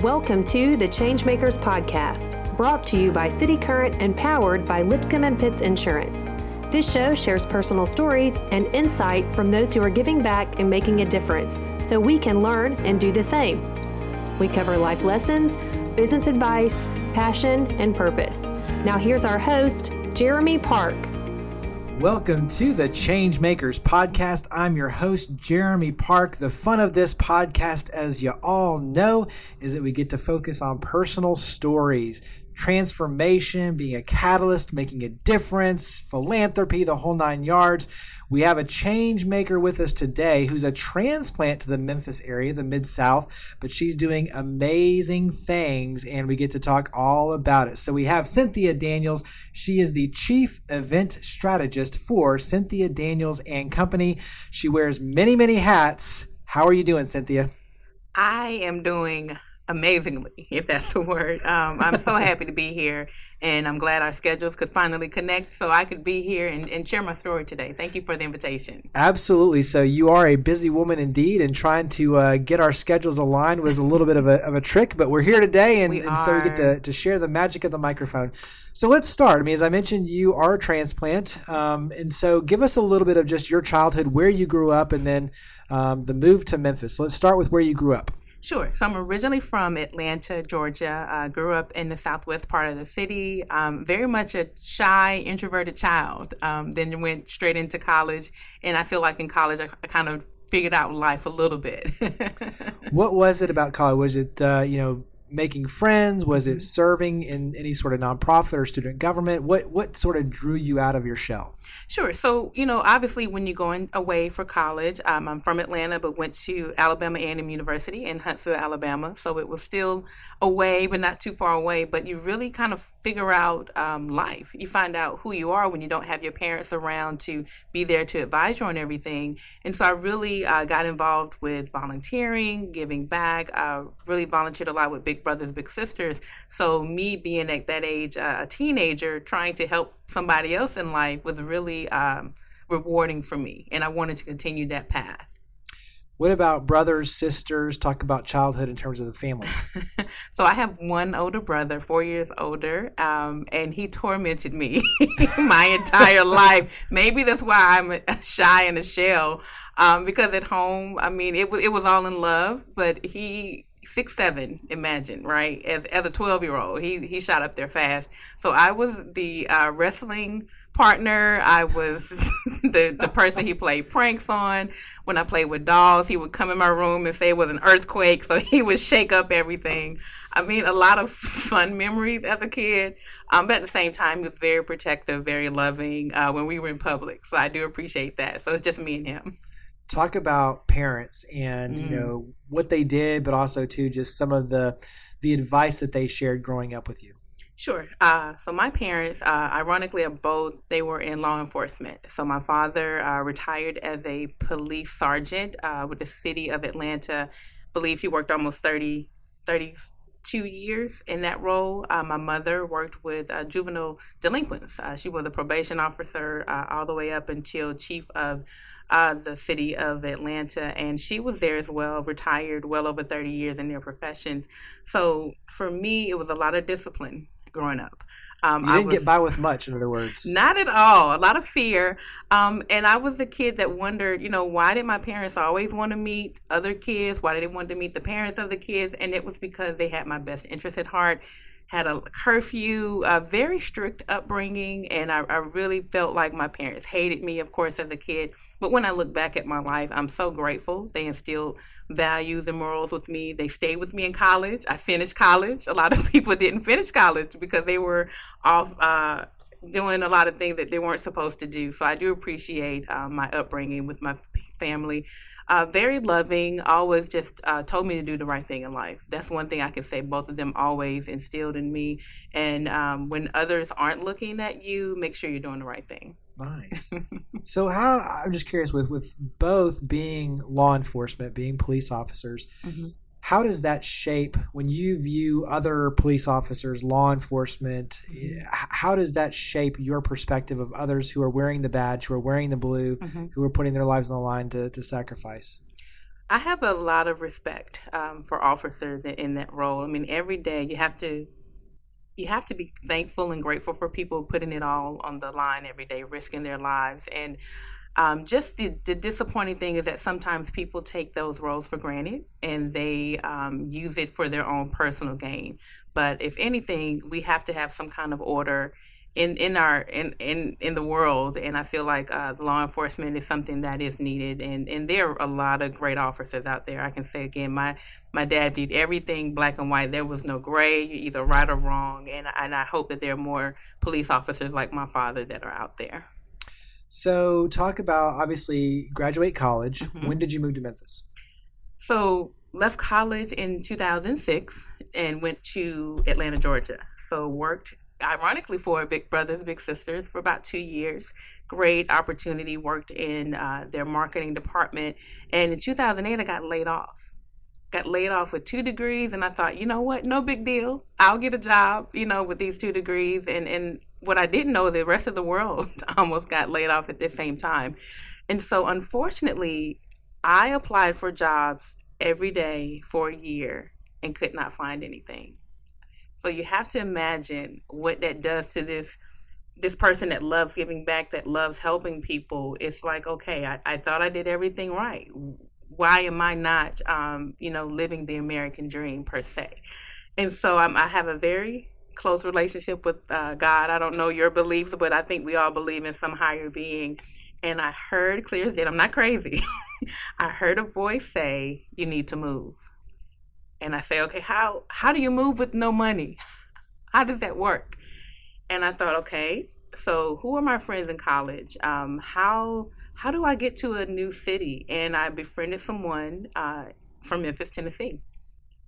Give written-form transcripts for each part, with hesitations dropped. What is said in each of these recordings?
Welcome to the ChangeMakers Podcast, brought to you by cityCURRENT and powered by Lipscomb & Pitts Insurance. This show shares personal stories and insight from those who are giving back and making a difference, so we can learn and do the same. We cover life lessons, business advice, passion, and purpose. Now here's our host, Jeremy Park. Welcome to the ChangeMakers Podcast. I'm your host, Jeremy Park. The fun of this podcast, as you all know, is that we get to focus on personal stories, transformation, being a catalyst, making a difference, philanthropy, the whole nine yards. We have a change maker with us today who's a transplant to the Memphis area, the Mid-South, but she's doing amazing things, and we get to talk all about it. So we have Cynthia Daniels. She is the Chief Event Strategist for Cynthia Daniels and Company. She wears many, many hats. How are you doing, Cynthia? I am doing amazingly, if that's the word. I'm so happy to be here, and I'm glad our schedules could finally connect so I could be here and share my story today. Thank you for the invitation. Absolutely. So you are a busy woman indeed, and trying to get our schedules aligned was a little bit of a trick, but we're here today, and so we get to share the magic of the microphone. So let's start. I mean, as I mentioned, you are a transplant, and so give us a little bit of just your childhood, where you grew up, and then the move to Memphis. So let's start with where you grew up. Sure. So I'm originally from Atlanta, Georgia. Grew up in the southwest part of the city. Very much a shy, introverted child. Then went straight into college. And I feel like in college, I kind of figured out life a little bit. What was it about college? Was it, making friends? Was it serving in any sort of nonprofit or student government? What sort of drew you out of your shell? Sure. So, obviously when you're going away for college, I'm from Atlanta, but went to Alabama A&M University in Huntsville, Alabama. So it was still away, but not too far away. But you really kind of figure out life. You find out who you are when you don't have your parents around to be there to advise you on everything. And so I really got involved with volunteering, giving back. I really volunteered a lot with Big Brothers, Big Sisters. So me being at that age, a teenager, trying to help somebody else in life was really rewarding for me. And I wanted to continue that path. What about brothers, sisters? Talk about childhood in terms of the family. So I have one older brother, 4 years older, and he tormented me my entire life. Maybe that's why I'm shy in a shell, because at home, I mean, it was all in love, but he 6'7", imagine, right? As a 12-year-old, he shot up there fast. So I was the wrestling partner. I was the person he played pranks on. When I played with dolls, he would come in my room and say it was an earthquake, so he would shake up everything. I mean, a lot of fun memories as a kid, but at the same time, he was very protective, very loving when we were in public. So I do appreciate that. So it's just me and him. Talk about parents and what they did, but also too just some of the advice that they shared growing up with you. Sure. So my parents, ironically, they were in law enforcement. So my father retired as a police sergeant with the city of Atlanta. I believe he worked almost 32 years in that role. My mother worked with juvenile delinquents. She was a probation officer all the way up until chief of the city of Atlanta, and she was there as well, retired well over 30 years in their professions. So for me, it was a lot of discipline growing up. You didn't get by with much, in other words. Not at all. A lot of fear. And I was the kid that wondered, why did my parents always want to meet other kids? Why did they want to meet the parents of the kids? And it was because they had my best interest at heart, had a curfew, a very strict upbringing, and I really felt like my parents hated me, of course, as a kid. But when I look back at my life, I'm so grateful. They instilled values and morals with me. They stayed with me in college. I finished college. A lot of people didn't finish college because they were off doing a lot of things that they weren't supposed to do. So I do appreciate my upbringing with my family. Very loving, always just told me to do the right thing in life. That's one thing I can say both of them always instilled in me. And when others aren't looking at you, make sure you're doing the right thing. Nice. So I'm just curious, with both being law enforcement, being police officers, how does that shape, when you view other police officers, law enforcement, how does that shape your perspective of others who are wearing the badge, who are wearing the blue, who are putting their lives on the line to sacrifice? I have a lot of respect for officers in that role. I mean, every day you have to be thankful and grateful for people putting it all on the line every day, risking their lives. And just the disappointing thing is that sometimes people take those roles for granted and they use it for their own personal gain. But if anything, we have to have some kind of order in the world, and I feel like the law enforcement is something that is needed, and there are a lot of great officers out there. I can say again, my dad viewed everything black and white. There was no gray, you're either right or wrong, and I hope that there are more police officers like my father that are out there. So talk about, obviously, graduate college. Mm-hmm. When did you move to Memphis? So left college in 2006 and went to Atlanta, Georgia. So worked ironically for Big Brothers Big Sisters for about 2 years. Great opportunity, worked in their marketing department, and in 2008 I got laid off with 2 degrees, and I thought, you know what, no big deal, I'll get a job, with these 2 degrees. And what I didn't know, the rest of the world almost got laid off at the same time. And so unfortunately I applied for jobs every day for a year and could not find anything. So you have to imagine what that does to this person that loves giving back, that loves helping people. It's like, okay, I thought I did everything right. Why am I not, living the American dream per se? And so I have a very close relationship with God. I don't know your beliefs, but I think we all believe in some higher being. And I heard clear as day, I'm not crazy. I heard a voice say, you need to move. And I say, okay, how do you move with no money? How does that work? And I thought, okay, so who are my friends in college? How do I get to a new city? And I befriended someone from Memphis, Tennessee.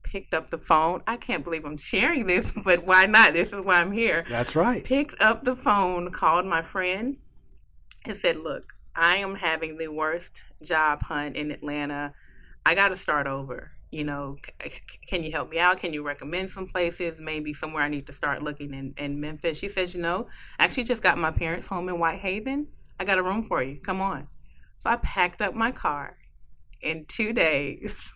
Picked up the phone. I can't believe I'm sharing this, but why not? This is why I'm here. That's right. Picked up the phone, called my friend, and said, look, I am having the worst job hunt in Atlanta. I got to start over. Can you help me out? Can you recommend some places? Maybe somewhere I need to start looking in Memphis. She says, I actually just got my parents' home in Whitehaven. I got a room for you. Come on. So I packed up my car in 2 days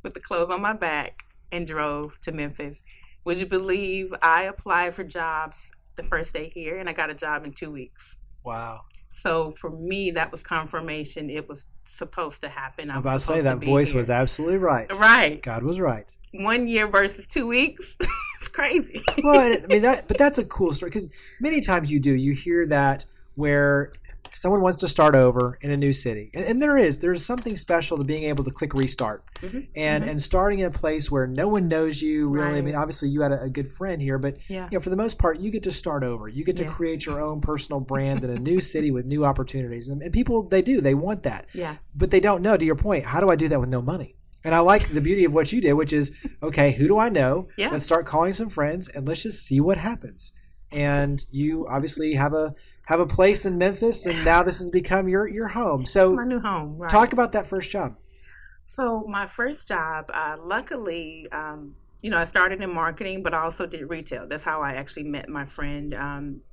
with the clothes on my back and drove to Memphis. Would you believe I applied for jobs the first day here and I got a job in 2 weeks? Wow. So for me, that was confirmation. It was supposed to happen. I'm about to say that voice was absolutely right. Right. God was right. 1 year versus 2 weeks. It's crazy. Well, but that's a cool story, because many times you hear that where someone wants to start over in a new city, and there's something special to being able to click restart, and starting in a place where no one knows you really. Right. I mean, obviously you had a good friend here, but for the most part, you get to start over. You get to create your own personal brand in a new city with new opportunities, and people they want that. Yeah. But they don't know. To your point, how do I do that with no money? And I like the beauty of what you did, which is, okay, who do I know? Yeah. Let's start calling some friends and let's just see what happens. And you obviously have a place in Memphis, and now this has become your home. So it's my new home. Right. Talk about that first job. So my first job, luckily, I started in marketing, but I also did retail. That's how I actually met my friend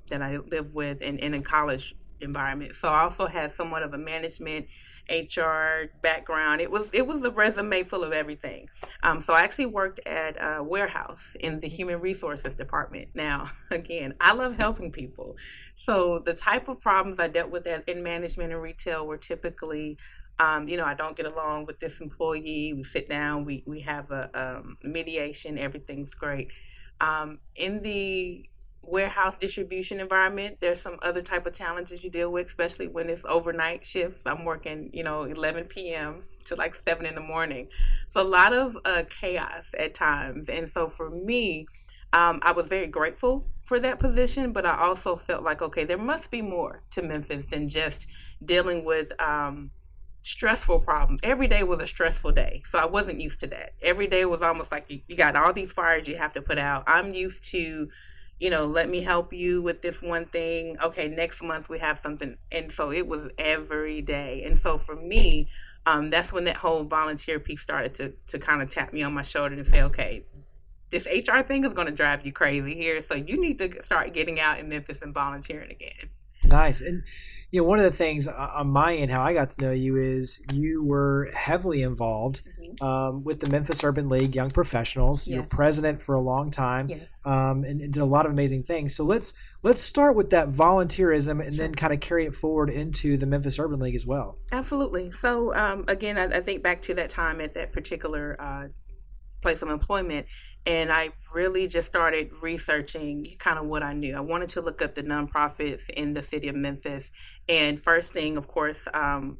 that I lived with in a college environment. So I also had somewhat of a management, HR background. It was a resume full of everything. So I actually worked at a warehouse in the human resources department. Now, again, I love helping people. So the type of problems I dealt with in management and retail were typically, I don't get along with this employee. We sit down, we have a mediation, everything's great. In the warehouse distribution environment, there's some other type of challenges you deal with, especially when it's overnight shifts. I'm working 11 p.m. to like 7 in the morning, so a lot of chaos at times. And so for me, I was very grateful for that position, but I also felt like, okay, there must be more to Memphis than just dealing with stressful problems. Every day was a stressful day, so I wasn't used to that. Every day was almost like you got all these fires you have to put out. I'm used to let me help you with this one thing. Okay, next month we have something. And so it was every day. And so for me, that's when that whole volunteer piece started to kind of tap me on my shoulder and say, okay, this HR thing is going to drive you crazy here. So you need to start getting out in Memphis and volunteering again. Nice. And one of the things on my end, how I got to know you is you were heavily involved with the Memphis Urban League Young Professionals. Yes. You're president for a long time, Yes. and did a lot of amazing things. So let's start with that volunteerism and Sure. then kind of carry it forward into the Memphis Urban League as well. Absolutely. So again, I think back to that time at that particular place of employment, and I really just started researching kind of what I knew. I wanted to look up the nonprofits in the city of Memphis, and first thing, of course,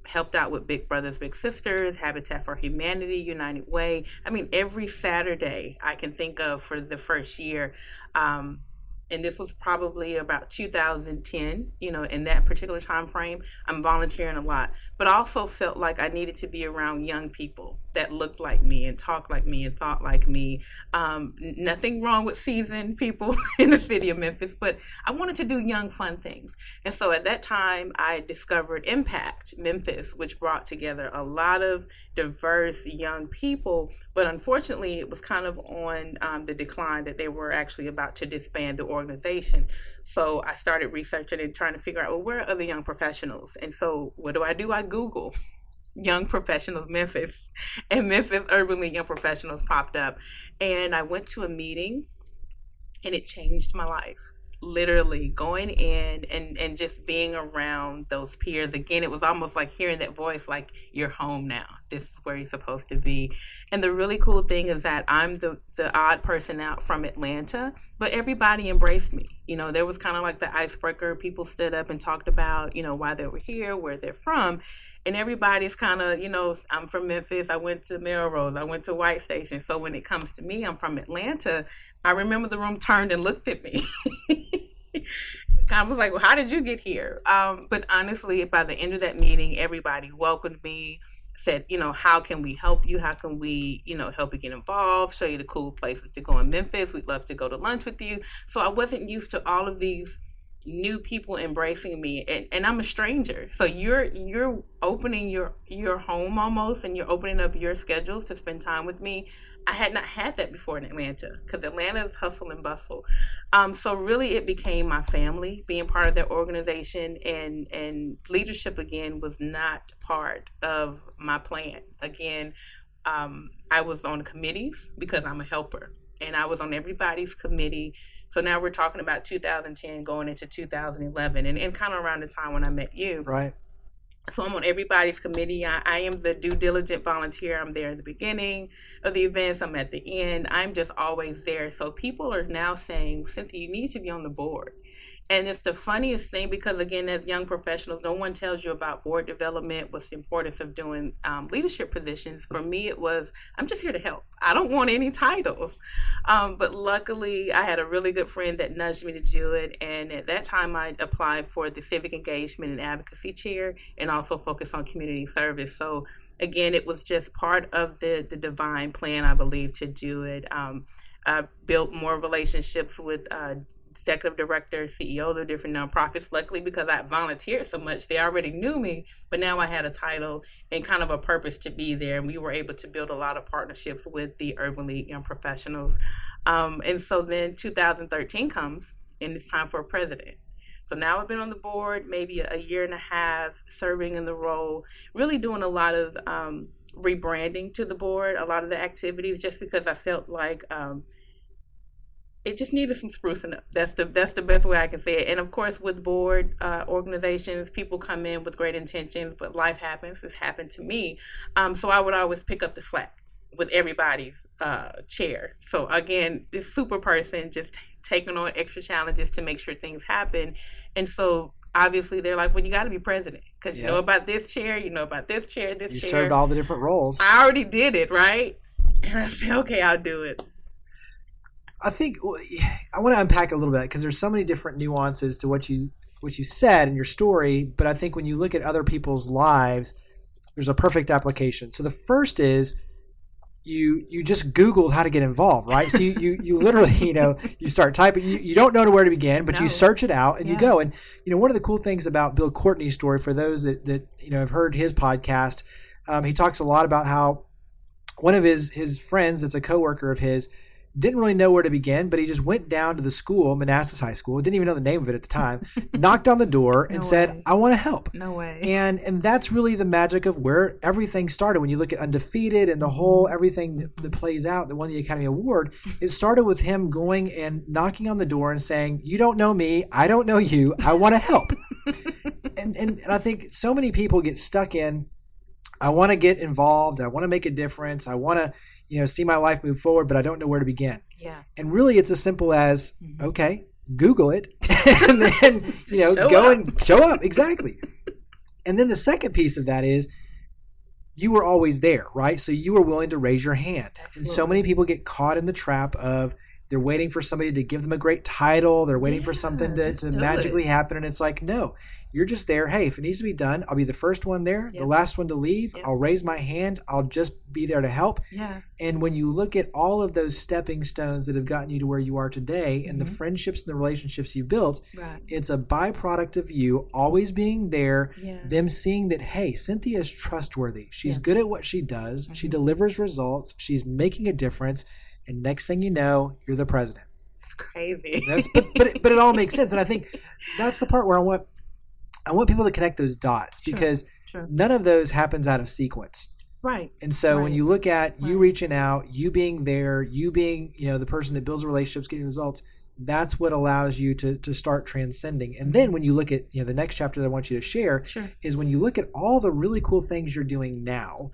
helped out with Big Brothers Big Sisters, Habitat for Humanity, United Way. I mean, every Saturday I can think of for the first year. And this was probably about 2010, in that particular time frame. I'm volunteering a lot, but I also felt like I needed to be around young people that looked like me and talked like me and thought like me. Nothing wrong with seasoned people in the city of Memphis, but I wanted to do young, fun things. And so at that time, I discovered Impact Memphis, which brought together a lot of diverse young people, but unfortunately, it was kind of on the decline that they were actually about to disband the organization. So I started researching and trying to figure out, well, where are other young professionals? And so what do? I Google Young Professionals Memphis, and Memphis Urban League Young Professionals popped up. And I went to a meeting, and it changed my life. Literally going in and just being around those peers. Again, it was almost like hearing that voice, like, you're home now. This is where you're supposed to be. And the really cool thing is that I'm the odd person out from Atlanta, but everybody embraced me. There was kind of like the icebreaker. People stood up and talked about, why they were here, where they're from. And everybody's kind of, I'm from Memphis. I went to Melrose. I went to White Station. So when it comes to me, I'm from Atlanta. I remember the room turned and looked at me. I was like, well, how did you get here? But honestly, by the end of that meeting, everybody welcomed me, said, how can we help you? How can we, help you get involved, show you the cool places to go in Memphis? We'd love to go to lunch with you. So I wasn't used to all of these new people embracing me, and I'm a stranger. So you're opening your home almost, and you're opening up your schedules to spend time with me. I had not had that before in Atlanta, because Atlanta is hustle and bustle. So really it became my family, being part of that organization, and leadership again was not part of my plan. Again, I was on committees because I'm a helper, and I was on everybody's committee. So now we're talking about 2010 going into 2011, and kind of around the time when I met you. Right. So I'm on everybody's committee. I am the due diligent volunteer. I'm there at the beginning of the events. I'm at the end. I'm just always there. So people are now saying, Cynthia, you need to be on the board. And it's the funniest thing, because again, as young professionals, no one tells you about board development, what's the importance of doing leadership positions. For me, it was, I'm just here to help. I don't want any titles. But luckily, I had a really good friend that nudged me to do it. And at that time, I applied for the Civic Engagement and Advocacy Chair, and also focused on community service. So again, it was just part of the divine plan, I believe, to do it. I built more relationships with executive director, CEO of different nonprofits. Luckily, because I volunteered so much, they already knew me, but now I had a title and kind of a purpose to be there. And we were able to build a lot of partnerships with the Urban League Young Professionals. And so then 2013 comes, and it's time for a president. So now I've been on the board maybe a year and a half, serving in the role, really doing a lot of rebranding to the board, a lot of the activities, just because I felt like it just needed some sprucing up. That's the best way I can say it. And of course, with board organizations, people come in with great intentions, but life happens. It's happened to me. So I would always pick up the slack with everybody's chair. So again, this super person just taking on extra challenges to make sure things happen. And so obviously they're like, well, you got to be president, because you know about this chair, you know about this chair, this chair. You served all the different roles. I already did it, right? And I said, okay, I'll do it. I think I want to unpack a little bit, because there's so many different nuances to what you said in your story. But I think when you look at other people's lives, there's a perfect application. So the first is you just Googled how to get involved, right? So you literally, you start typing, you don't know where to begin, but you search it out and you go. And, one of the cool things about Bill Courtney's story, for those that have heard his podcast, he talks a lot about how one of his friends that's a coworker of his didn't really know where to begin, but he just went down to the school, Manassas High School, didn't even know the name of it at the time, knocked on the door and said, I want to help. No way. And that's really the magic of where everything started. When you look at Undefeated and the whole everything that plays out that won the Academy Award, it started with him going and knocking on the door and saying, you don't know me, I don't know you, I want to help. and I think so many people get stuck in, I want to get involved, I want to make a difference, I want to see my life move forward, but I don't know where to begin. Yeah. And really it's as simple as, okay, Google it and then, and show up. Exactly. And then the second piece of that is you were always there, right? So you were willing to raise your hand. Absolutely. And so many people get caught in the trap of they're waiting for somebody to give them a great title. They're waiting for something to magically happen. And it's like, no, you're just there. Hey, if it needs to be done, I'll be the first one there, the last one to leave. I'll raise my hand. I'll just be there to help. Yeah. And when you look at all of those stepping stones that have gotten you to where you are today and the friendships and the relationships you built, it's a byproduct of you always being there, them seeing that, hey, Cynthia is trustworthy. She's good at what she does. She delivers results. She's making a difference. And next thing you know, you're the president. It's crazy. But it all makes sense. And I think that's the part where I want people to connect those dots because none of those happens out of sequence. Right. And so when you look at you reaching out, you being there, you being, the person that builds relationships, getting results, that's what allows you to start transcending. And then when you look at, the next chapter that I want you to share is when you look at all the really cool things you're doing now,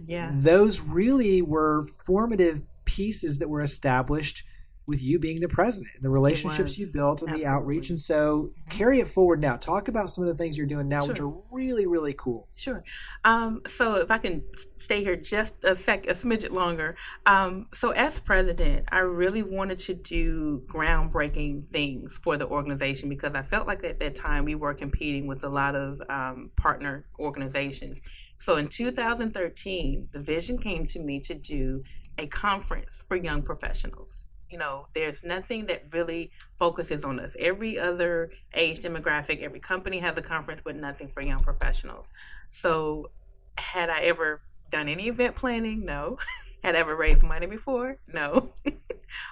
those really were formative pieces that were established with you being the president and the relationships you built and the outreach. And so carry it forward now. Talk about some of the things you're doing now, which are really, really cool. Sure. So if I can stay here just a smidget longer. So as president, I really wanted to do groundbreaking things for the organization because I felt like at that time we were competing with a lot of partner organizations. So in 2013, the vision came to me to do a conference for young professionals. There's nothing that really focuses on us. Every other age demographic, every company has a conference, but nothing for young professionals. So had I ever done any event planning? No. Had I ever raised money before? No.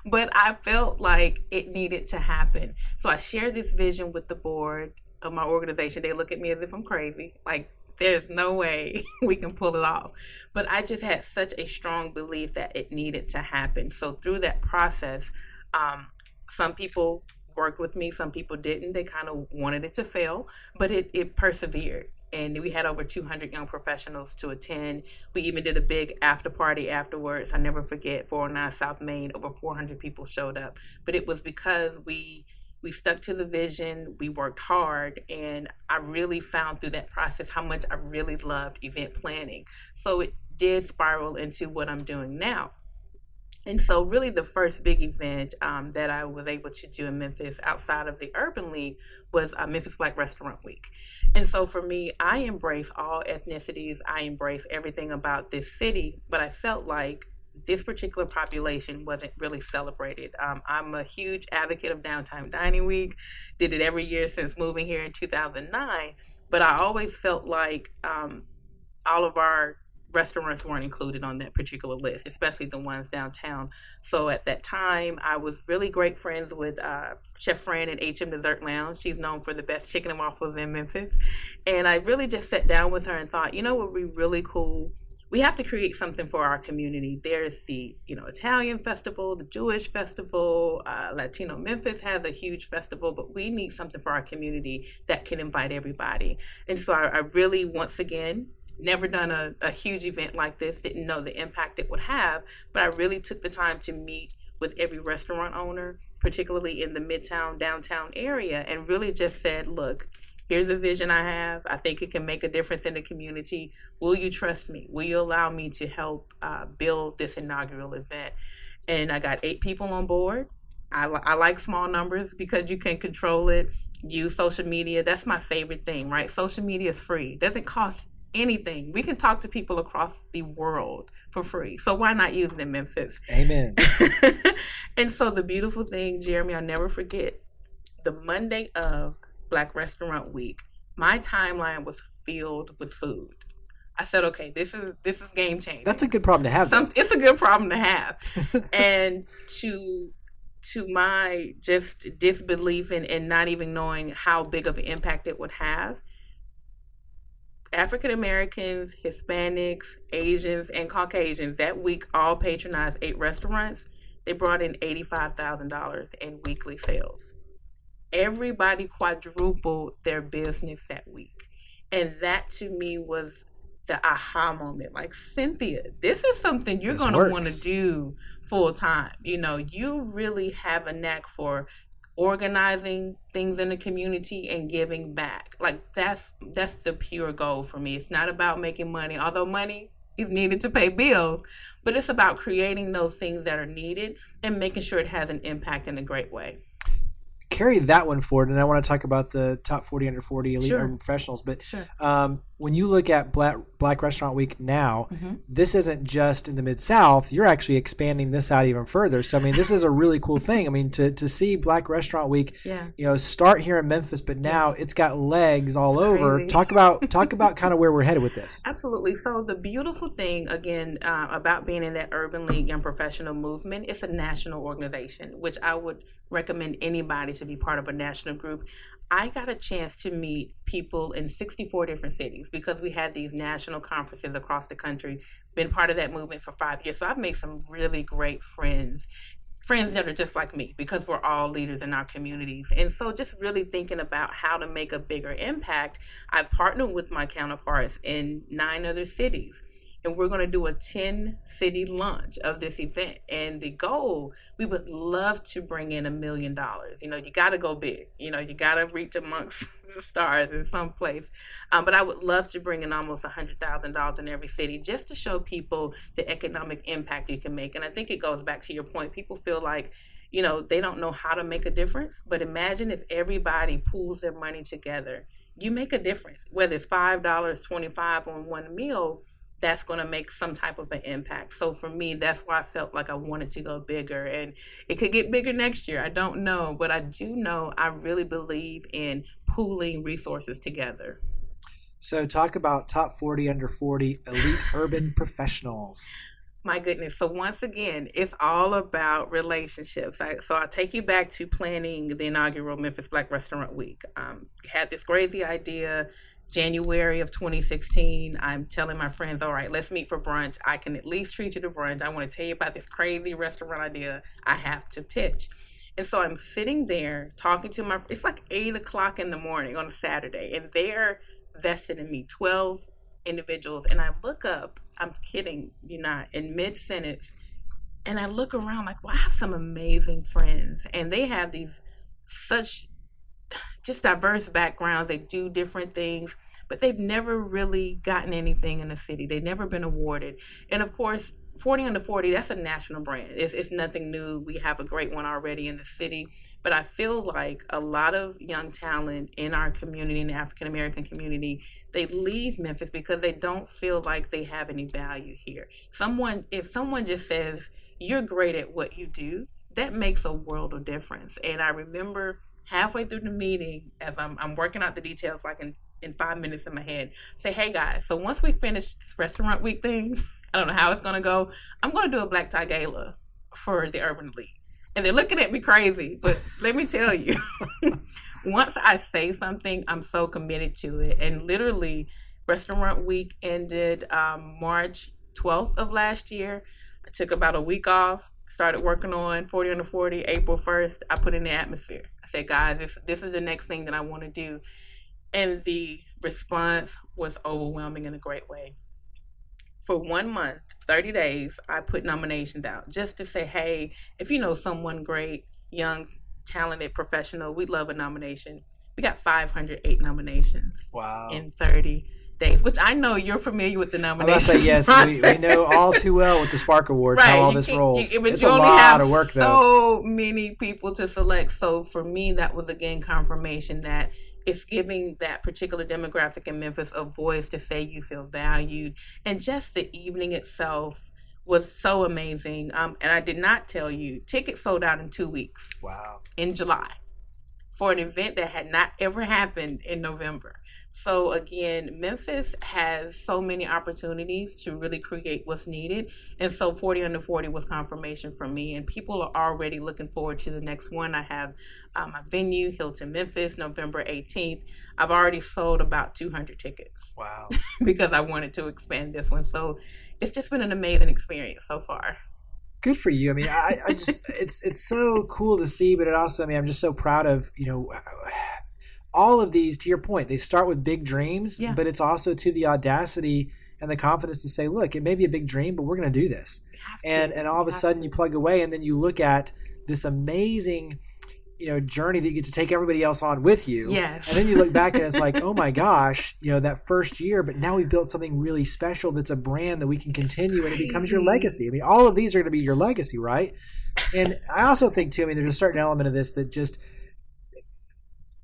But I felt like it needed to happen. So I shared this vision with the board of my organization. They look at me as if I'm crazy. Like, there's no way we can pull it off. But I just had such a strong belief that it needed to happen. So through that process, some people worked with me, some people didn't. They kind of wanted it to fail, but it persevered. And we had over 200 young professionals to attend. We even did a big after party afterwards. I never forget, 409 South Main, over 400 people showed up. But it was because we stuck to the vision, we worked hard, and I really found through that process how much I really loved event planning. So it did spiral into what I'm doing now. And so really the first big event that I was able to do in Memphis outside of the Urban League was Memphis Black Restaurant Week. And so for me, I embrace all ethnicities, I embrace everything about this city, but I felt like this particular population wasn't really celebrated. I'm a huge advocate of Downtown Dining Week, did it every year since moving here in 2009, but I always felt like all of our restaurants weren't included on that particular list, especially the ones downtown. So at that time, I was really great friends with Chef Fran at HM Dessert Lounge. She's known for the best chicken and waffles in Memphis. And I really just sat down with her and thought, what would be really cool? We have to create something for our community. There's the, Italian festival, the Jewish festival, Latino Memphis has a huge festival, but we need something for our community that can invite everybody. And so I really, once again, never done a huge event like this, didn't know the impact it would have, but I really took the time to meet with every restaurant owner, particularly in the Midtown, downtown area, and really just said, look, here's a vision I have. I think it can make a difference in the community. Will you trust me? Will you allow me to help build this inaugural event? And I got 8 people on board. I like small numbers because you can control it. Use social media. That's my favorite thing, right? Social media is free. It doesn't cost anything. We can talk to people across the world for free. So why not use it in Memphis? Amen. And so the beautiful thing, Jeremy, I'll never forget, the Monday of Black Restaurant Week, my timeline was filled with food. I said, okay, this is game changing. That's a good problem to have. It's a good problem to have. And to my just disbelief and not even knowing how big of an impact it would have, African Americans, Hispanics, Asians, and Caucasians that week all patronized 8 restaurants. They brought in $85,000 in weekly sales. Everybody quadrupled their business that week. And that to me was the aha moment. Like, Cynthia, this is something you're going to want to do full time. You know, you really have a knack for organizing things in the community and giving back. Like, that's the pure goal for me. It's not about making money, although money is needed to pay bills, but it's about creating those things that are needed and making sure it has an impact in a great way. Carry that one forward, and I want to talk about the top 40 under 40 elite urban professionals. But when you look at Black Restaurant Week now, this isn't just in the Mid-South. You're actually expanding this out even further. So, I mean, this is a really cool thing. I mean, to see Black Restaurant Week, start here in Memphis, but now it's got legs all over. Crazy. Talk about kind of where we're headed with this. Absolutely. So the beautiful thing, again, about being in that Urban League Young Professional movement, it's a national organization, which I would recommend anybody to be part of a national group. I got a chance to meet people in 64 different cities because we had these national conferences across the country, been part of that movement for 5 years. So I've made some really great friends that are just like me because we're all leaders in our communities. And so just really thinking about how to make a bigger impact, I partnered with my counterparts in 9 other cities. And we're going to do a 10-city launch of this event. And the goal, we would love to bring in $1 million. You know, you got to go big. You know, you got to reach amongst the stars in some place. But I would love to bring in almost $100,000 in every city just to show people the economic impact you can make. And I think it goes back to your point. People feel like, you know, they don't know how to make a difference. But imagine if everybody pools their money together. You make a difference. Whether it's $5, $25 on one meal, that's going to make some type of an impact. So for me, that's why I felt like I wanted to go bigger. And it could get bigger next year. I don't know. But I do know I really believe in pooling resources together. So talk about top 40 under 40 elite urban professionals. My goodness. So once again, it's all about relationships. So I'll take you back to planning the inaugural Memphis Black Restaurant Week. Had this crazy idea. January of 2016, I'm telling my friends, all right, let's meet for brunch. I can at least treat you to brunch. I want to tell you about this crazy restaurant idea I have to pitch. And so I'm sitting there talking to it's like 8 o'clock in the morning on a Saturday, and they're vested in me, 12 individuals. And I look up, I'm kidding you not, in mid-sentence, and I look around like, well, I have some amazing friends, and they have these such just diverse backgrounds. They do different things, but they've never really gotten anything in the city. They've never been awarded. And of course, 40 under 40, that's a national brand. It's nothing new. We have a great one already in the city. But I feel like a lot of young talent in our community, in the African American community, they leave Memphis because they don't feel like they have any value here. If someone just says, you're great at what you do, that makes a world of difference. And I remember halfway through the meeting, as I'm working out the details like in 5 minutes in my head, say, hey guys, so once we finish this restaurant week thing, I don't know how it's going to go, I'm going to do a black tie gala for the Urban League. And they're looking at me crazy, but let me tell you, once I say something, I'm so committed to it. And literally, restaurant week ended March 12th of last year. I took about a week off. Started working on 40 under 40, April 1st. I put in the atmosphere. I said, guys, this is the next thing that I want to do. And the response was overwhelming in a great way. For 1 month, 30 days, I put nominations out just to say, hey, if you know someone great, young, talented, professional, we'd love a nomination. We got 508 nominations. Wow. In 30 days, which I know you're familiar with the nominations. I must say, yes, we know all too well with the Spark Awards, how all this rolls. It's a lot of work, though. So many people to select. So for me, that was, again, confirmation that it's giving that particular demographic in Memphis a voice to say you feel valued. And just the evening itself was so amazing. And I did not tell you, tickets sold out in 2 weeks. Wow. In July, for an event that had not ever happened in November. So again, Memphis has so many opportunities to really create what's needed. And so 40 Under 40 was confirmation for me. And people are already looking forward to the next one. I have my venue, Hilton Memphis, November 18th. I've already sold about 200 tickets. Wow. Because I wanted to expand this one. So it's just been an amazing experience so far. Good for you. I mean, I just, it's so cool to see, but it also, I mean, I'm just so proud of, all of these, to your point, they start with big dreams, but it's also to the audacity and the confidence to say, look, it may be a big dream, but we're going to do this. And all of a sudden you plug away, and then you look at this amazing, journey that you get to take everybody else on with you. Yes. And then you look back and it's like, oh my gosh, that first year, but now we've built something really special that's a brand that we can continue, and it becomes your legacy. I mean, all of these are going to be your legacy, right? And I also think too, I mean, there's a certain element of this that just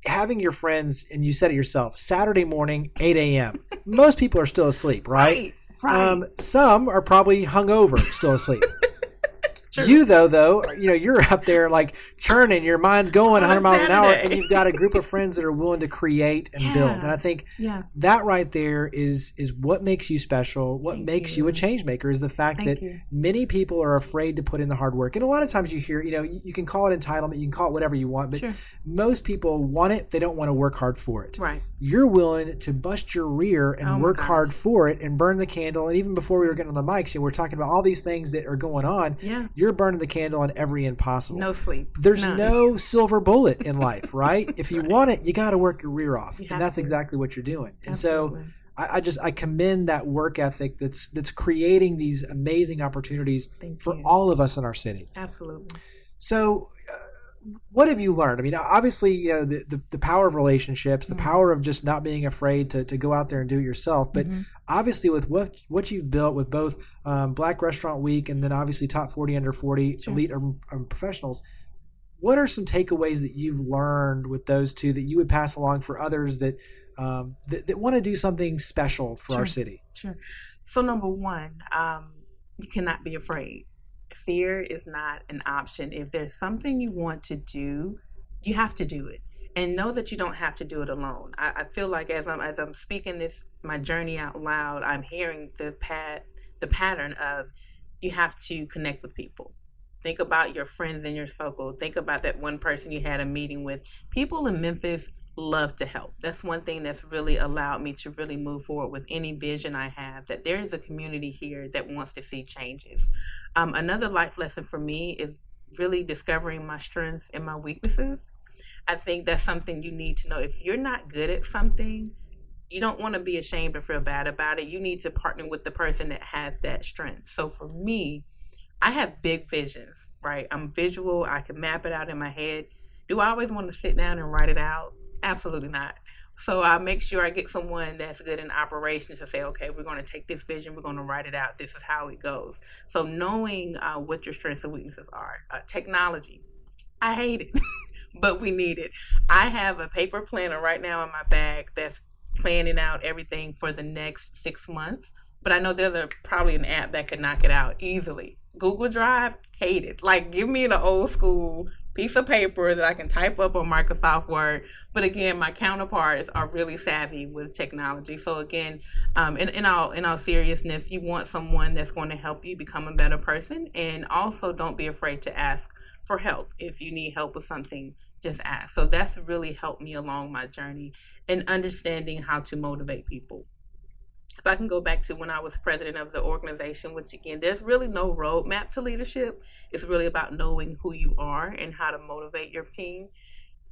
having your friends, and you said it yourself, Saturday morning, 8 a.m. Most people are still asleep, right? Right. Some are probably hungover, still asleep. True. You though, you're up there like churning, your mind's going 100 miles an hour, and you've got a group of friends that are willing to create and build. And I think that right there is what makes you special. What makes you a change maker is the fact that many people are afraid to put in the hard work. And a lot of times you hear, you can call it entitlement, you can call it whatever you want, but most people want it. They don't want to work hard for it. Right. You're willing to bust your rear and work hard for it and burn the candle. And even before we were getting on the mics, we're talking about all these things that are going on. Yeah. You're burning the candle on every end possible. No sleep. There's no silver bullet in life, right? If you want it, you got to work your rear off. And that's exactly what you're doing. Absolutely. And so I commend that work ethic that's creating these amazing opportunities for all of us in our city. Absolutely. So what have you learned? I mean, obviously, the power of relationships, the power of just not being afraid to go out there and do it yourself. But obviously with what you've built with both Black Restaurant Week and then obviously Top 40 Under 40 Elite Professionals, what are some takeaways that you've learned with those two that you would pass along for others that want to do something special for our city? Sure. So number one, you cannot be afraid. Fear is not an option. If there's something you want to do, you have to do it, and know that you don't have to do it alone. I feel like as I'm speaking my journey out loud, I'm hearing the pattern of you have to connect with people. Think about your friends in your circle. Think about that one person you had a meeting with. People in Memphis love to help. That's one thing that's really allowed me to really move forward with any vision I have, that there is a community here that wants to see changes. Another life lesson for me is really discovering my strengths and my weaknesses. I think that's something you need to know. If you're not good at something, you don't want to be ashamed or feel bad about it. You need to partner with the person that has that strength. So for me, I have big visions, right? I'm visual. I can map it out in my head. Do I always want to sit down and write it out? Absolutely not. So I make sure I get someone that's good in operations to say, okay, we're going to take this vision, we're going to write it out. This is how it goes. So knowing what your strengths and weaknesses are. Technology, I hate it, but we need it. I have a paper planner right now in my bag that's planning out everything for the next 6 months. But I know there's probably an app that could knock it out easily. Google Drive, hate it. Like, give me the old school piece of paper that I can type up on Microsoft Word. But again, my counterparts are really savvy with technology. So again, in all seriousness, you want someone that's going to help you become a better person. And also don't be afraid to ask for help. If you need help with something, just ask. So that's really helped me along my journey in understanding how to motivate people. If I can go back to when I was president of the organization, which again, there's really no roadmap to leadership. It's really about knowing who you are and how to motivate your team.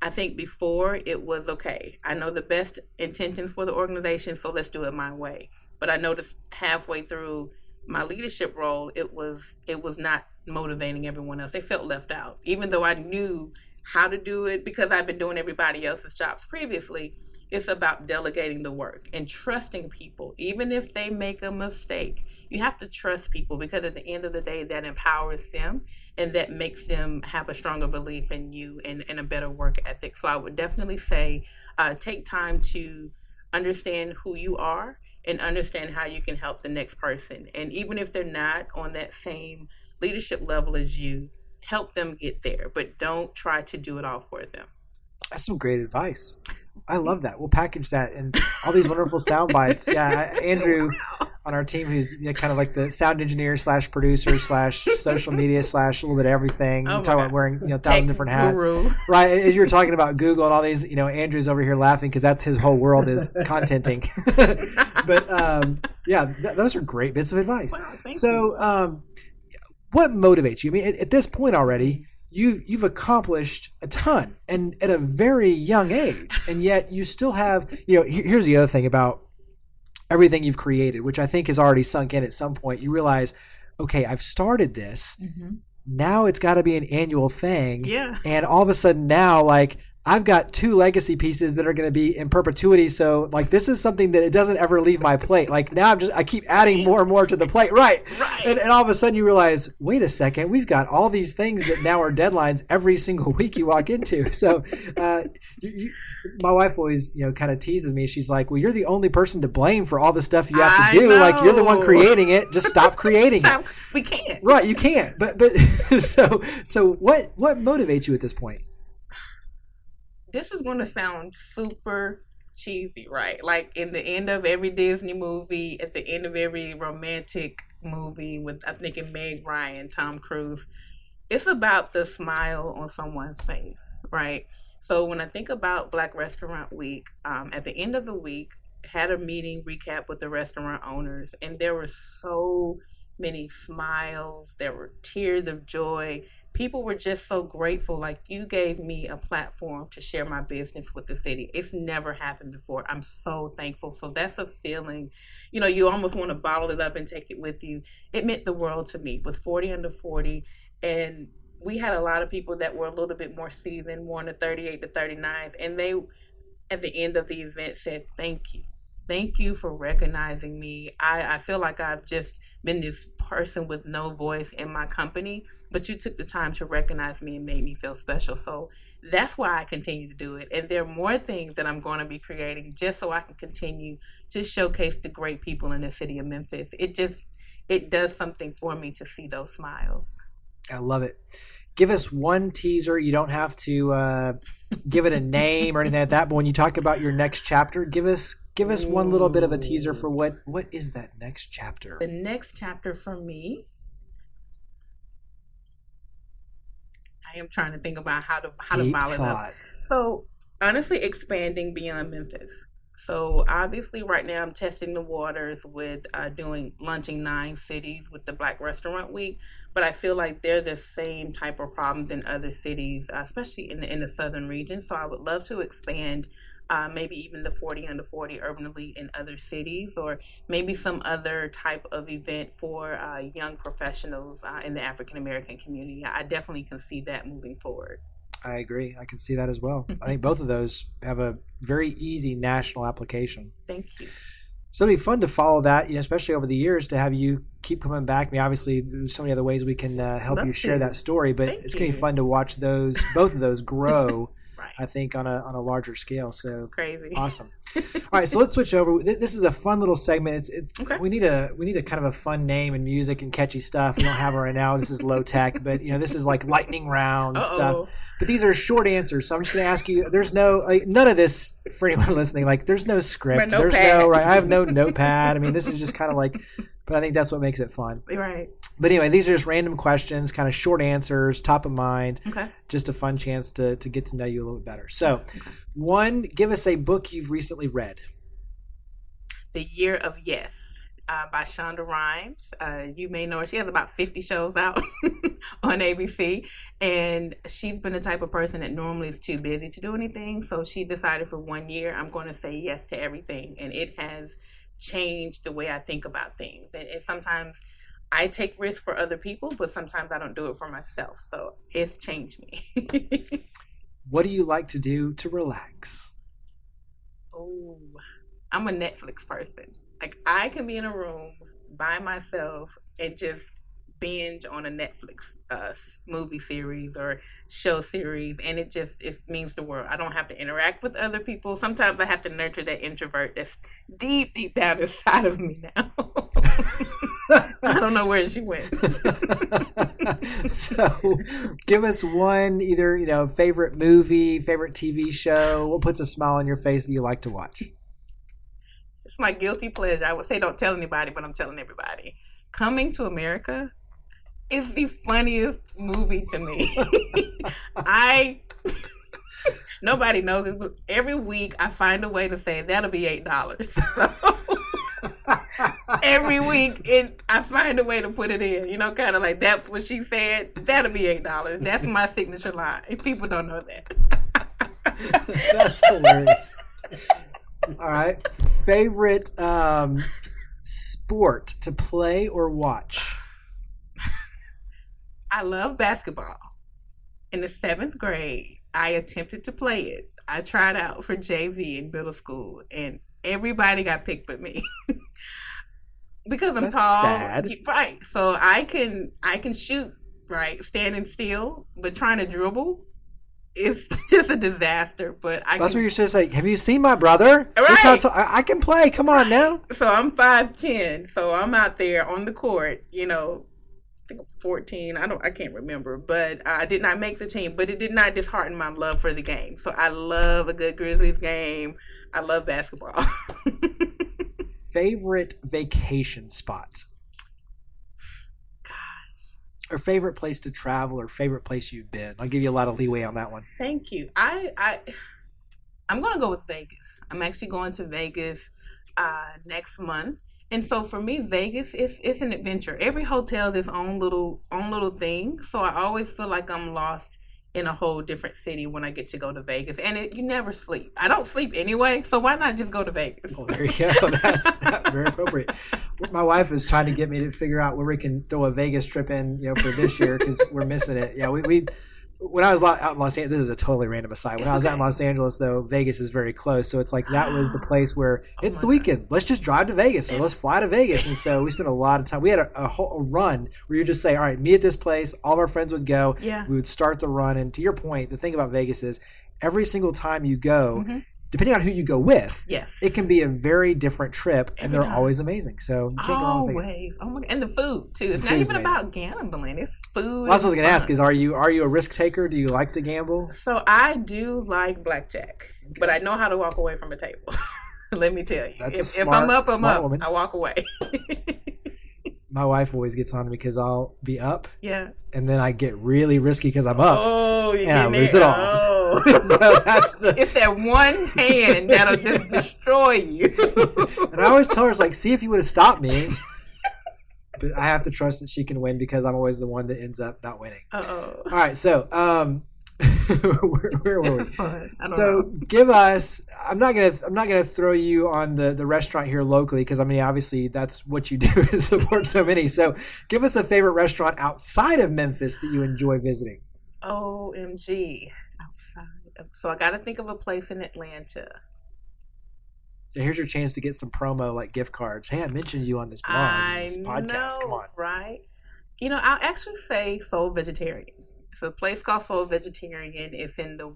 I think before it was, okay, I know the best intentions for the organization, so let's do it my way. But I noticed halfway through my leadership role, it was not motivating everyone else. They felt left out, even though I knew how to do it because I've been doing everybody else's jobs previously. It's about delegating the work and trusting people, even if they make a mistake. You have to trust people because at the end of the day, that empowers them and that makes them have a stronger belief in you and a better work ethic. So I would definitely say take time to understand who you are and understand how you can help the next person. And even if they're not on that same leadership level as you, help them get there, but don't try to do it all for them. That's some great advice. I love that. We'll package that and all these wonderful sound bites. Yeah, Andrew on our team, who's kind of like the sound engineer / producer / social media / a little bit of everything. Oh, talking about wearing 1,000 different hats, guru. right? As you were talking about Google and all these, Andrew's over here laughing because that's his whole world is contenting. But those are great bits of advice. Wow, thank you. What motivates you? I mean, at this point already, you've accomplished a ton, and at a very young age, and yet you still have, here's the other thing about everything you've created, which I think has already sunk in at some point. You realize, okay, I've started this. Mm-hmm. Now it's got to be an annual thing. Yeah. And all of a sudden now, like, I've got 2 legacy pieces that are going to be in perpetuity. So like, this is something that it doesn't ever leave my plate. Like now I keep adding more and more to the plate. Right. And all of a sudden you realize, wait a second, we've got all these things that now are deadlines every single week you walk into. So, my wife always, kind of teases me. She's like, well, you're the only person to blame for all the stuff you have to do. I know. Like you're the one creating it. Just stop creating it. We can't. Right. You can't. But so what motivates you at this point? This is going to sound super cheesy, right? Like in the end of every Disney movie, at the end of every romantic movie with, I'm thinking Meg Ryan, Tom Cruise, it's about the smile on someone's face, right? So when I think about Black Restaurant Week, at the end of the week, had a meeting recap with the restaurant owners, and there were so many smiles, there were tears of joy. People were just so grateful. Like, you gave me a platform to share my business with the city. It's never happened before. I'm so thankful. So that's a feeling, you almost want to bottle it up and take it with you. It meant the world to me with 40 under 40. And we had a lot of people that were a little bit more seasoned, more in the 38 to 39. And they, at the end of the event, said, thank you. Thank you for recognizing me. I feel like I've just been this person with no voice in my company, but you took the time to recognize me and made me feel special. So that's why I continue to do it. And there are more things that I'm going to be creating just so I can continue to showcase the great people in the city of Memphis. It does something for me to see those smiles. I love it. Give us one teaser. You don't have to give it a name or anything like that. But when you talk about your next chapter, give us one little bit of a teaser for what is that next chapter? The next chapter for me, I am trying to think about how to file it up. So honestly, expanding beyond Memphis. So obviously right now I'm testing the waters with launching 9 cities with the Black Restaurant Week, but I feel like they're the same type of problems in other cities, especially in the southern region. So I would love to expand maybe even the 40 under 40 Urban Elite in other cities, or maybe some other type of event for young professionals in the African American community. I definitely can see that moving forward. I agree. I can see that as well. I think both of those have a very easy national application. Thank you. So it'll be fun to follow that, especially over the years, to have you keep coming back. I mean, obviously, there's so many other ways we can help you share that story, but it's going to be fun to watch both of those grow. Right. I think on a larger scale. So crazy. Awesome. All right, so let's switch over. This is a fun little segment. Okay. We need a kind of a fun name and music and catchy stuff. We don't have it right now. This is low tech, but this is like lightning round stuff. But these are short answers, so I'm just going to ask you. There's no none of this for anyone listening. Like, there's no script. There's no right. I have no notepad. I mean, this is just kind of like. But I think that's what makes it fun. Right. But anyway, these are just random questions, kind of short answers, top of mind. Okay. Just a fun chance to get to know you a little bit better. So, one, give us a book you've recently read. The Year of Yes by Shonda Rhimes. You may know her. She has about 50 shows out on ABC. And she's been the type of person that normally is too busy to do anything. So she decided for 1 year, I'm going to say yes to everything. And it has changed the way I think about things. And sometimes I take risks for other people, but sometimes I don't do it for myself. So it's changed me. What do you like to do to relax? Oh, I'm a Netflix person. Like, I can be in a room by myself and just binge on a Netflix movie series or show series, and it means the world. I don't have to interact with other people. Sometimes I have to nurture that introvert that's deep down inside of me now. I don't know where she went. So give us one, either, favorite movie, favorite TV show. What puts a smile on your face that you like to watch? It's my guilty pleasure. I would say don't tell anybody, but I'm telling everybody. Coming to America is the funniest movie to me. Nobody knows it, but every week I find a way to say that'll be $8. So, every week I find a way to put it in, kind of like that's what she said. That'll be $8. That's my signature line. People don't know that. That's hilarious. All right. Favorite sport to play or watch? I love basketball. In the 7th grade, I attempted to play it. I tried out for JV in middle school, and everybody got picked but me. Because I'm tall. Sad. Right. So I can shoot, right, standing still, but trying to dribble, it's just a disaster. But that's what you're supposed to say. Have you seen my brother? Right. I can play. Come on now. So I'm 5'10", so I'm out there on the court, I think I'm 14. I can't remember, but I did not make the team. But it did not dishearten my love for the game. So I love a good Grizzlies game. I love basketball. Favorite vacation spot? Gosh. Or favorite place to travel, or favorite place you've been? I'll give you a lot of leeway on that one. Thank you. I'm going to go with Vegas. I'm actually going to Vegas next month. And so for me, Vegas it's an adventure. Every hotel has its own little thing. So I always feel like I'm lost in a whole different city when I get to go to Vegas. And you never sleep. I don't sleep anyway, so why not just go to Vegas? Well, there you go. That's very appropriate. My wife is trying to get me to figure out where we can throw a Vegas trip in, for this year, because we're missing it. Yeah, we when I was out in Los Angeles, this is a totally random aside. When I was out in Los Angeles, though, Vegas is very close. So it's like that was the place where it's the weekend. Let's just drive to Vegas, or let's fly to Vegas. And so we spent a lot of time. We had a whole run where you just say, all right, meet at this place. All of our friends would go. Yeah. We would start the run. And to your point, the thing about Vegas is every single time you go, depending on who you go with, yes, it can be a very different trip, and every they're time. Always amazing. So you can't go wrong with Vegas. Always. Oh my God. And the food too. It's not even about gambling. It's food. Well, I was going to ask is, are you a risk taker? Do you like to gamble? So I do like blackjack, but I know how to walk away from a table. Let me tell you. That's if I'm up, I'm up. Woman. I walk away. My wife always gets on me because I'll be up. Yeah. And then I get really risky because I'm up. Oh, and I lose it all. Oh. So that's it's that one hand that'll just destroy you. And I always tell her, it's like, see if you would have stopped me. But I have to trust that she can win because I'm always the one that ends up not winning. Uh-oh. All right, so where were this we? is fun. I don't So know. give us. I'm not gonna throw you on the restaurant here locally because obviously that's what you do is support so many. So give us a favorite restaurant outside of Memphis that you enjoy visiting. OMG. Outside. So I got to think of a place in Atlanta. Here's your chance to get some promo like gift cards. Hey, I mentioned you on this blog, this podcast. Come on, right? I'll actually say Soul Vegetarian. It's a place called Soul Vegetarian. It's in the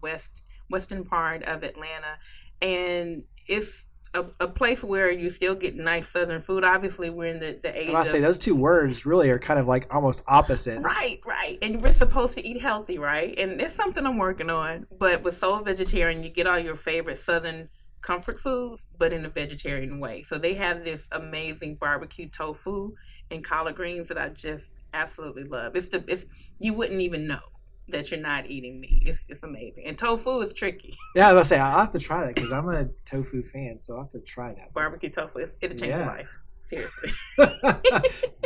western part of Atlanta, and it's a place where you still get nice Southern food. Obviously, we're in the age. I say those two words really are kind of like almost opposites. Right. And we're supposed to eat healthy, right? And it's something I'm working on. But with Soul Vegetarian, you get all your favorite Southern comfort foods, but in a vegetarian way. So they have this amazing barbecue tofu and collard greens that I just absolutely love. It's you wouldn't even know that you're not eating meat. It's amazing. And tofu is tricky. Yeah, I was going to say, I'll have to try that because I'm a tofu fan, so I'll have to try that. Barbecue tofu, it'll change your life. Seriously.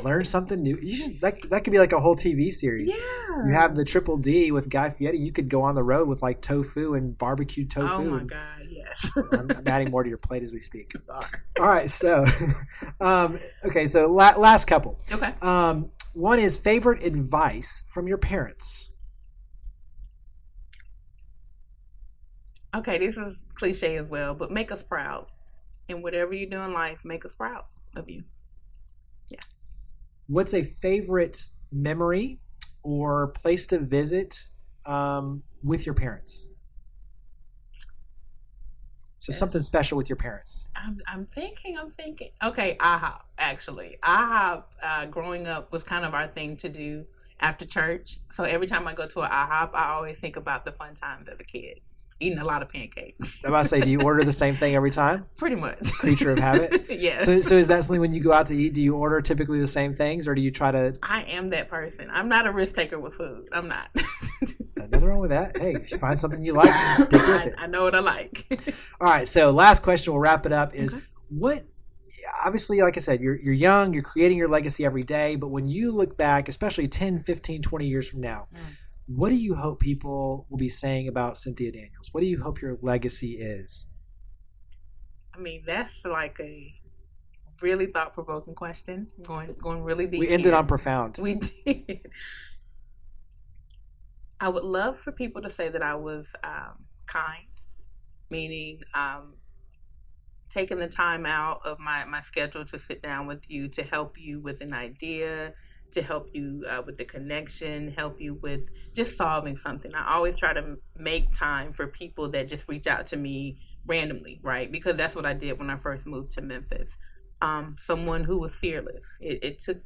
Learn something new. You should that could be like a whole TV series. Yeah. You have the Triple D with Guy Fieri. You could go on the road with like tofu and barbecue tofu. Oh my God, yes. I'm adding more to your plate as we speak. Sorry. All right, so okay, so last couple. Okay. One is favorite advice from your parents. Okay, this is cliche as well, but make us proud. And whatever you do in life, make us proud of you. Yeah. What's a favorite memory or place to visit with your parents? So something special with your parents. I'm thinking. Okay, IHOP, actually. IHOP, growing up was kind of our thing to do. after church. So every time I go to an IHOP, I always think about the fun times as a kid, eating a lot of pancakes. I'm about to say, do you order the same thing every time? Pretty much. Creature of habit? Yes. So is that something when you go out to eat, do you order typically the same things, or do you try to? I am that person. I'm not a risk taker with food. I'm not. Nothing wrong with that. Hey, if you find something you like, stick with it. I know what I like. All right. So last question, we'll wrap it up, is Okay. what, obviously, like I said, you're young, you're creating your legacy every day, but when you look back, especially 10, 15, 20 years from now, what do you hope people will be saying about Cynthia Daniels? What do you hope your legacy is? I mean, that's like a really thought-provoking question. Going really deep. We ended on profound. We did. I would love for people to say that I was kind, meaning taking the time out of my schedule to sit down with you, to help you with an idea, to help you with the connection, help you with just solving something. I always try to make time for people that just reach out to me randomly, right? Because that's what I did when I first moved to Memphis. Someone who was fearless. I took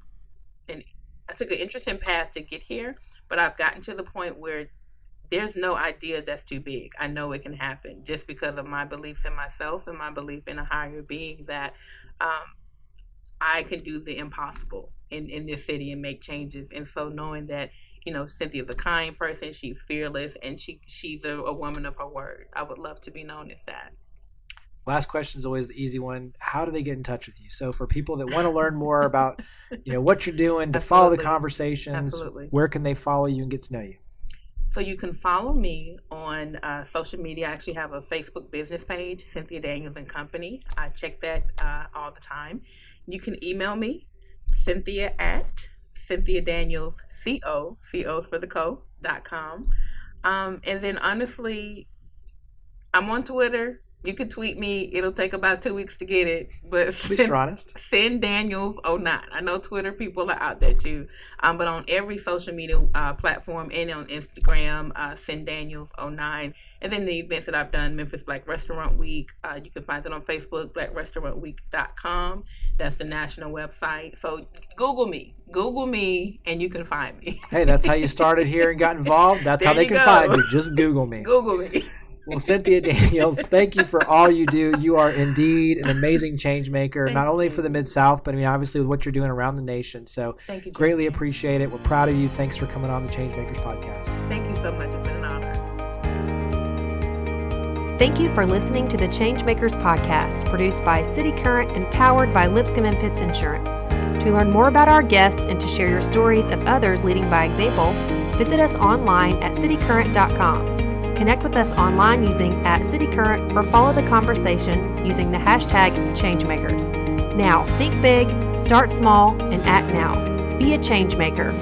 an interesting path to get here, but I've gotten to the point where there's no idea that's too big. I know it can happen just because of my beliefs in myself and my belief in a higher being, that I can do the impossible in this city and make changes. And so knowing that, Cynthia's a kind person, she's fearless, and she's a woman of her word. I would love to be known as that. Last question is always the easy one. How do they get in touch with you? So for people that want to learn more about, what you're doing, to follow the conversations, where can they follow you and get to know you? So you can follow me on social media. I actually have a Facebook business page, Cynthia Daniels and Company. I check that all the time. You can email me, Cynthia at CynthiaDanielsCO, CO's for the co.com. And then honestly, I'm on Twitter. You can tweet me. It'll take about 2 weeks to get it. But Be honest. CynDaniels09. I know Twitter people are out there too. But on every social media platform and on Instagram, CynDaniels09. And then the events that I've done, Memphis Black Restaurant Week, you can find it on Facebook, blackrestaurantweek.com. That's the national website. So Google me, and you can find me. Hey, that's how you started here and got involved. That's how they can find you. Just Google me. Google me. Well, Cynthia Daniels, thank you for all you do. You are indeed an amazing change maker, not only for the Mid-South, but obviously with what you're doing around the nation. So thank you, greatly appreciate it. We're proud of you. Thanks for coming on the ChangeMakers Podcast. Thank you so much. It's been an honor. Thank you for listening to the ChangeMakers Podcast, produced by CityCURRENT and powered by Lipscomb & Pitts Insurance. To learn more about our guests and to share your stories of others leading by example, visit us online at citycurrent.com. Connect with us online using @citycurrent or follow the conversation using the hashtag ChangeMakers. Now, think big, start small, and act now. Be a change maker.